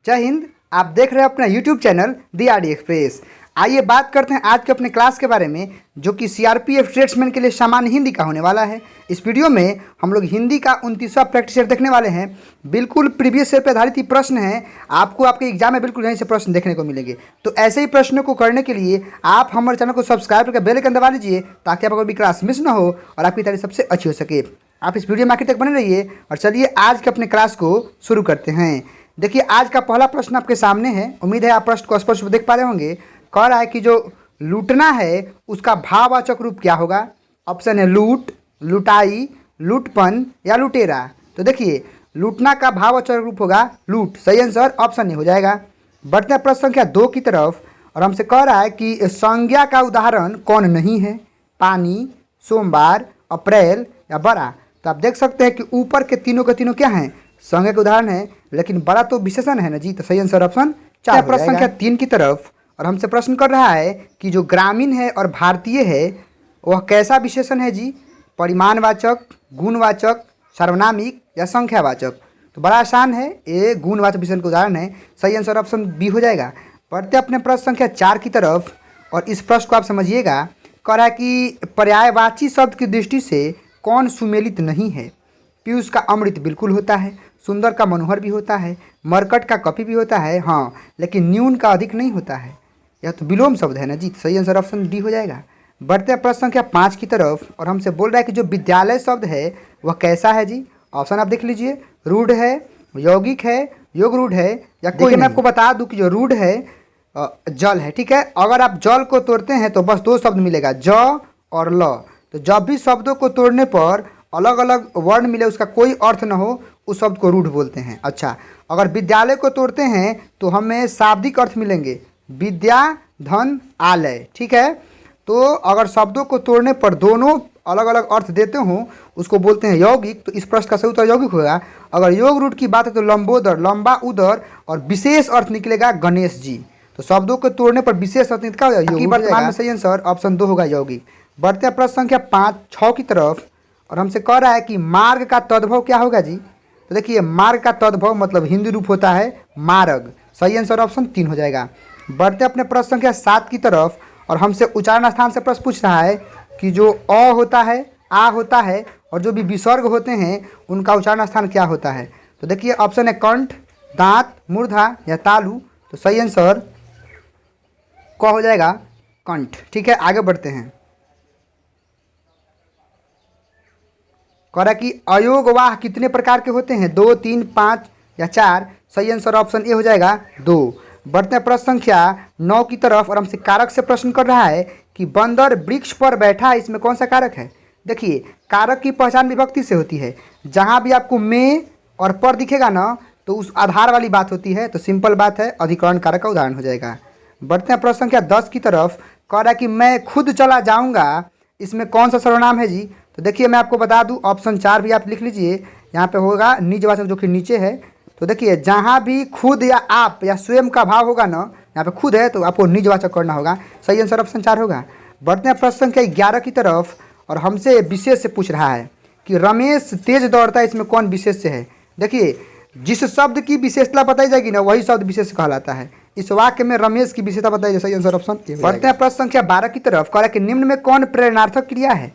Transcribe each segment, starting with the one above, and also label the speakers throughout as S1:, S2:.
S1: जय हिंद। आप देख रहे हैं अपना यूट्यूब चैनल दी आर डी एक्सप्रेस। आइए बात करते हैं आज के अपने क्लास के बारे में, जो कि सीआरपीएफ ट्रेड्समैन के लिए सामान्य हिंदी का होने वाला है। इस वीडियो में हम लोग हिंदी का 29वां प्रैक्टिस सेट देखने वाले हैं। बिल्कुल प्रीवियस ईयर पर आधारित ही प्रश्न है। आपको आपके एग्जाम में बिल्कुल यहीं से प्रश्न देखने को मिलेंगे। तो ऐसे ही प्रश्नों को करने के लिए आप हमारे चैनल को सब्सक्राइब करके बेल आइकन दबा लीजिए, ताकि आपको भी क्लास मिस ना हो और आपकी तैयारी सबसे अच्छी हो सके। आप इस वीडियो में आखिर तक बने रहिए और चलिए आज के अपने क्लास को शुरू करते हैं। देखिए, आज का पहला प्रश्न आपके सामने है। उम्मीद है आप प्रश्न को स्पष्ट रूप से देख पा रहे होंगे। कह रहा है कि जो लूटना है उसका भाववाचक रूप क्या होगा। ऑप्शन है लूट, लुटाई, लूटपन या लुटेरा। तो देखिए, लूटना का भाववाचक रूप होगा लूट। सही आंसर ऑप्शन ए हो जाएगा। बढ़ते हैं प्रश्न संख्या 2 की तरफ और हमसे कह रहा है कि संज्ञा का उदाहरण कौन नहीं है। पानी, सोमवार, अप्रैल या बड़ा। तो आप देख सकते हैं कि ऊपर के तीनों क्या हैं, संज्ञा के उदाहरण है, लेकिन बड़ा तो विशेषण है ना जी। तो सही आंसर ऑप्शन 4। प्रश्न संख्या 3 की तरफ और हमसे प्रश्न कर रहा है कि जो ग्रामीण है और भारतीय है वह कैसा विशेषण है जी। परिमाणवाचक, गुणवाचक, सार्वनामिक या संख्यावाचक। तो बड़ा आसान है, ये गुणवाचक विशेषण का उदाहरण है। सही आंसर ऑप्शन बी हो जाएगा। बढ़ते अपने प्रश्न संख्या 4 की तरफ और इस प्रश्न को आप समझिएगा। कह रहा है कि पर्यायवाची शब्द की दृष्टि से कौन सुमेलित नहीं है। पीयूष का अमृत बिल्कुल होता है, सुंदर का मनोहर भी होता है, मरकट का कपि भी होता है, हाँ, लेकिन न्यून का अधिक नहीं होता है। यह तो विलोम शब्द है ना जी। सही आंसर ऑप्शन डी हो जाएगा। बढ़ते हैं प्रश्न संख्या 5 की तरफ और हमसे बोल रहा है कि जो विद्यालय शब्द है वह कैसा है जी। ऑप्शन आप देख लीजिए, रूढ़ है, यौगिक है, योग रूढ़ है या कोई। मैं आपको बता दूं कि जो रूढ़ है जल है, ठीक है। अगर आप जल को तोड़ते हैं तो बस 2 शब्द मिलेगा, ज और ल। तो जब भी शब्दों को तोड़ने पर अलग अलग वर्ण मिले, उसका कोई अर्थ न हो, उस शब्द को रूढ़ बोलते हैं। अच्छा, अगर विद्यालय को तोड़ते हैं तो हमें शाब्दिक अर्थ मिलेंगे, विद्या, धन, आलय, ठीक है। तो अगर शब्दों को तोड़ने पर दोनों अलग अलग अर्थ देते हों, उसको बोलते हैं यौगिक। तो इस प्रश्न का सही उत्तर यौगिक होगा। अगर योग रूढ़ की बात है तो लंबोदर, लंबा उदर और विशेष अर्थ निकलेगा गणेश जी। तो शब्दों को तोड़ने पर विशेष अर्थ निकला होगा। वर्तमान में सही आंसर ऑप्शन 2 होगा यौगिक। बढ़ते हैं प्रश्न संख्या 5-6 की तरफ और हमसे कह रहा है कि मार्ग का तद्भव क्या होगा जी। तो देखिए, मार्ग का तद्भव मतलब हिंदी रूप होता है मार्ग। सही आंसर ऑप्शन 3 हो जाएगा। बढ़ते अपने प्रश्न संख्या 7 की तरफ और हमसे उच्चारण स्थान से प्रश्न पूछ रहा है कि जो अ होता है, आ होता है और जो भी विसर्ग होते हैं उनका उच्चारण स्थान क्या होता है। तो देखिए, ऑप्शन है कंठ, दांत, मूर्धा या तालु। तो सही आंसर क हो जाएगा, कंठ, ठीक है। आगे बढ़ते हैं। कह रहा है कि अयोगवाह कितने प्रकार के होते हैं, 2, 3, 5 या 4। सही आंसर ऑप्शन ए हो जाएगा 2। बढ़ते हैं प्रश्न संख्या 9 की तरफ और हमसे कारक से प्रश्न कर रहा है कि बंदर वृक्ष पर बैठा है, इसमें कौन सा कारक है। देखिए, कारक की पहचान विभक्ति से होती है। जहाँ भी आपको में और पर दिखेगा ना, तो उस आधार वाली बात होती है। तो सिंपल बात है, अधिकरण कारक का उदाहरण हो जाएगा। बढ़ते हैं प्रश्न संख्या 10 की तरफ। कह रहा है कि मैं खुद चला जाऊँगा, इसमें कौन सा सर्वनाम है जी। तो देखिए, मैं आपको बता दूं, ऑप्शन 4 भी आप लिख लीजिए। यहाँ पे होगा निजवाचक, जो कि नीचे है। तो देखिए, जहाँ भी खुद या आप या स्वयं का भाव होगा ना, यहाँ पे खुद है तो आपको निजवाचक करना होगा। सही आंसर ऑप्शन 4 होगा। बढ़ते हैं प्रश्न संख्या 11 की तरफ और हमसे विशेष से पूछ रहा है कि रमेश तेज दौड़ता है, इसमें कौन विशेष से है। देखिए, जिस शब्द की विशेषता बताई जाएगी ना, वही शब्द विशेष कहलाता है। इस वाक्य में रमेश की विशेषता बताई जाए। सही आंसर ऑप्शन ए। बढ़ते हैं प्रश्न संख्या 12 की तरफ। कह रहा है कि निम्न में कौन प्रेरणार्थक क्रिया है।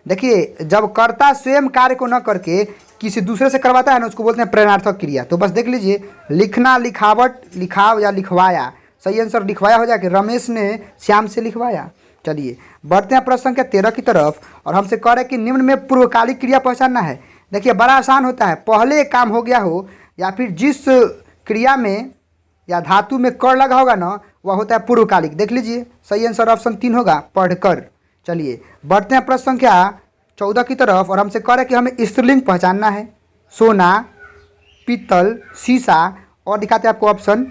S1: देखिए, जब कर्ता स्वयं कार्य को न करके किसी दूसरे से करवाता है ना, उसको बोलते हैं प्रेरणार्थक क्रिया। तो बस देख लीजिए, लिखना, लिखावट, लिखाव या लिखवाया। सही आंसर लिखवाया हो जाए कि रमेश ने श्याम से लिखवाया। चलिए, बढ़ते हैं प्रश्न संख्या 13 की तरफ और हमसे कह रहे हैं कि निम्न में पूर्वकालिक क्रिया पहचानना है। देखिए, बड़ा आसान होता है, पहले एक काम हो गया हो या फिर जिस क्रिया में या धातु में कर लगा होगा ना, वह होता है पूर्वकालिक। देख लीजिए, सही आंसर ऑप्शन 3 होगा, पढ़कर। चलिए, बढ़ते हैं प्रश्न संख्या 14 की तरफ और हमसे कह रहे हैं कि हमें स्त्रीलिंग पहचानना है। सोना, पीतल, शीशा और दिखाते हैं आपको ऑप्शन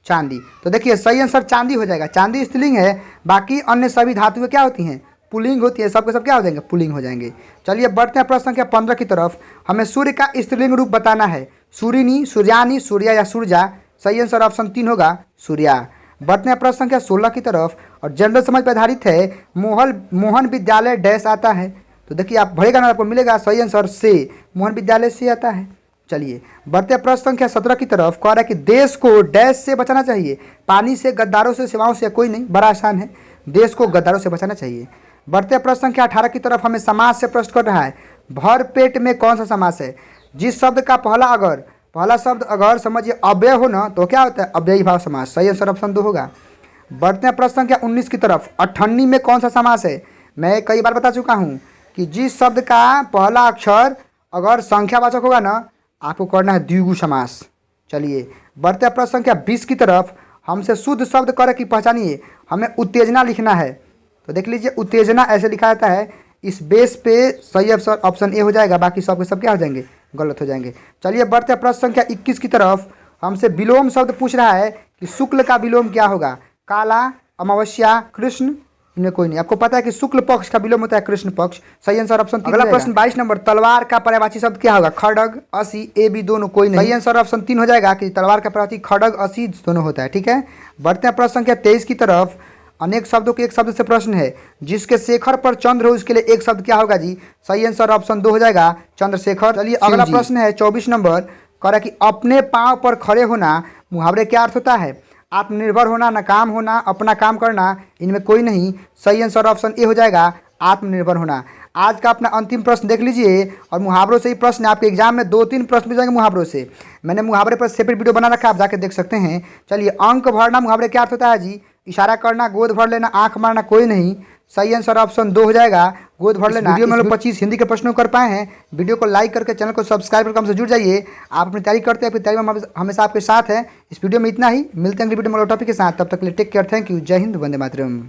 S1: चांदी। तो देखिए, सही आंसर चांदी हो जाएगा। चांदी स्त्रीलिंग है, बाकी अन्य सभी धातुएं क्या होती हैं, पुल्लिंग होती है। सबके सब क्या हो जाएंगे, पुल्लिंग हो जाएंगे। चलिए, बढ़ते हैं प्रश्न संख्या 15 की तरफ। हमें सूर्य का स्त्रीलिंग रूप बताना है। सूर्यनी, सूर्यानी, सूर्या या सूर्या। सही आंसर ऑप्शन 3 होगा, सूर्या। बढ़ते हैं प्रश्न संख्या 16 की तरफ और जनरल समझ पर आधारित है। मोहन विद्यालय डैश आता है। तो देखिए, आप भरेगा ना, आपको मिलेगा सही आंसर से, मोहन विद्यालय से आता है। चलिए बढ़ते प्रश्न संख्या 17 की तरफ। कह रहा है कि देश को डैश से बचाना चाहिए, पानी से, गद्दारों से, सेवाओं से, कोई नहीं, बड़ा आसान है, देश को गद्दारों से बचाना चाहिए। बढ़ते प्रश्न संख्या 18 की तरफ हमें समास से प्रश्न कर रहा है। भर पेट में कौन सा समास है? जिस शब्द का पहला शब्द अगर समझिए अव्यय हो ना तो क्या होता है? अव्ययी भाव समास। सही आंसर ऑप्शन 2 होगा। बढ़ते हैं प्रश्न संख्या 19 की तरफ। अठन्नी में कौन सा समास है? मैं कई बार बता चुका हूँ कि जिस शब्द का पहला अक्षर अगर संख्यावाचक होगा ना, आपको करना है द्विगु समास। चलिए बढ़ते प्रश्न संख्या 20 की तरफ। हमसे शुद्ध शब्द कर की पहचानिए, हमें उत्तेजना लिखना है। तो देख लीजिए उत्तेजना ऐसे लिखा जाता है। इस बेस पे सही आंसर ऑप्शन ए हो जाएगा, बाकी सब के सब क्या हो जाएंगे? गलत हो जाएंगे। चलिए बढ़ते प्रश्न संख्या 21 की तरफ। हमसे विलोम शब्द पूछ रहा है कि शुक्ल का विलोम क्या होगा? काला, अमावस्या, कृष्ण, इनमें कोई नहीं। आपको पता है कि शुक्ल पक्ष का विलोम होता है कृष्ण पक्ष। सही आंसर ऑप्शन 3। अगला प्रश्न 22 नंबर। तलवार का पर्यायवाची शब्द क्या होगा? खड्ग, असी, ए बी दोनों, कोई नहीं। सही आंसर ऑप्शन 3 हो जाएगा कि तलवार का पर्यायवाची खड्ग, असी दोनों होता है। ठीक है। बढ़ते हैं प्रश्न संख्या 23 की तरफ। अनेक शब्दों के एक शब्द से प्रश्न है। जिसके शेखर पर चंद्र हो उसके लिए एक शब्द क्या होगा जी? सही आंसर ऑप्शन 2 हो जाएगा, चंद्रशेखर। चलिए अगला प्रश्न है 24 नंबर। कह रहा है कि अपने पाँव पर खड़े होना मुहावरे क्या अर्थ होता है? आत्मनिर्भर होना, नाकाम होना, अपना काम करना, इनमें कोई नहीं। सही आंसर ऑप्शन ए हो जाएगा, आत्मनिर्भर होना। आज का अपना अंतिम प्रश्न देख लीजिए और मुहावरों से ही प्रश्न आपके एग्जाम में 2-3 प्रश्न मिल जाएंगे मुहावरों से। मैंने मुहावरे पर सेपरेट वीडियो बना रखा है, आप जाके देख सकते हैं। चलिए अंक भरना मुहावरे क्या अर्थ होता है जी? इशारा करना, गोद भर लेना, आंख मारना, कोई नहीं। सही आंसर ऑप्शन 2 हो जाएगा, गोद भर लेना। वीडियो में लोग 25 हिंदी के प्रश्नों कर पाए हैं। वीडियो को लाइक करके चैनल को सब्सक्राइब करके हमसे जुड़ जाइए। आप अपनी तैयारी करते हैं, अपनी तैयारी में हम हमेशा आपके साथ हैं। इस वीडियो में इतना ही, मिलते हैं अगली वीडियो में टॉपिक के साथ। तब तक के लिए टेक केयर, थैंक यू, जय हिंद, वंदे मातरम।